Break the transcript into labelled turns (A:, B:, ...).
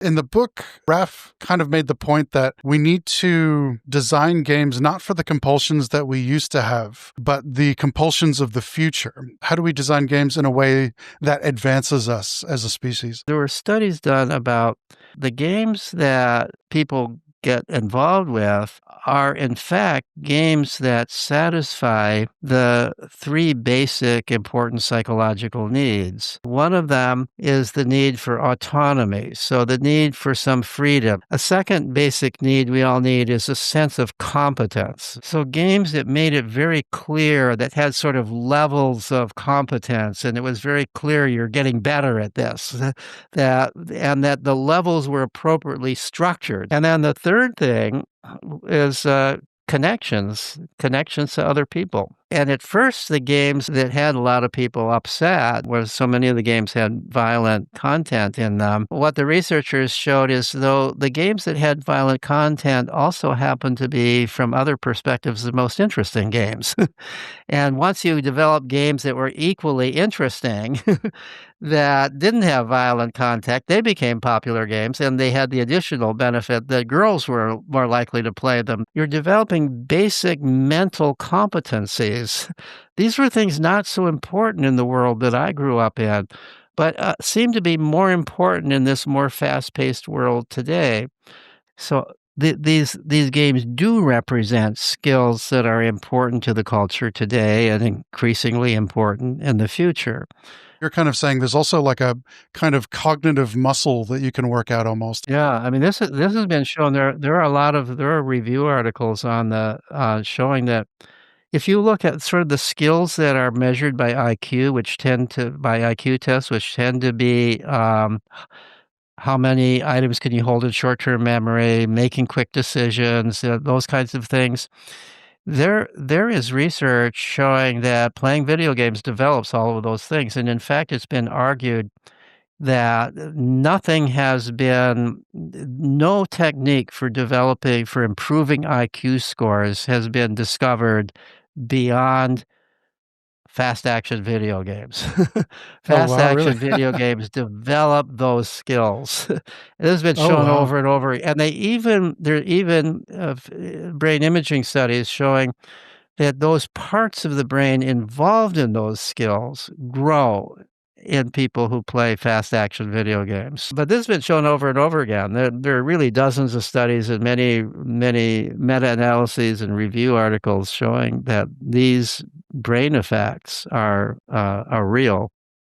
A: In the book, Raf kind of made the point that we need to design games not for the compulsions that we used to have, but the compulsions of the future. How do we design games in a way that advances us as a species?
B: There were studies done about the games that people get involved with are in fact games that satisfy the three basic important psychological needs. One of them is the need for autonomy, so the need for some freedom. A second basic need we all need is a sense of competence. So games that made it very clear, that had sort of levels of competence, and it was very clear you're getting better at this, and that the levels were appropriately structured. And then the third thing is connections to other people. And at first, the games that had a lot of people upset, where so many of the games had violent content in them, what the researchers showed is, though the games that had violent content also happened to be, from other perspectives, the most interesting games. And once you develop games that were equally interesting, that didn't have violent content, they became popular games, and they had the additional benefit that girls were more likely to play them. You're developing basic mental competencies. These were things not so important in the world that I grew up in, but seem to be more important in this more fast-paced world today. So these games do represent skills that are important to the culture today and increasingly important in the future.
A: You're kind of saying there's also like a kind of cognitive muscle that you can work out almost.
B: Yeah, I mean, this has been shown. There are review articles on the showing that if you look at sort of the skills that are measured by IQ, by IQ tests, which tend to be how many items can you hold in short-term memory, making quick decisions, those kinds of things. There is research showing that playing video games develops all of those things, and in fact, it's been argued that no technique for improving IQ scores has been discovered beyond fast action video games.
A: Oh,
B: Fast
A: wow, really?
B: action video games develop those skills. It has been
A: Oh,
B: shown
A: wow.
B: over and over, and there are even brain imaging studies showing that those parts of the brain involved in those skills grow in people who play fast action video games. But this has been shown over and over again. There are really dozens of studies and many meta-analyses and review articles showing that these brain effects are real.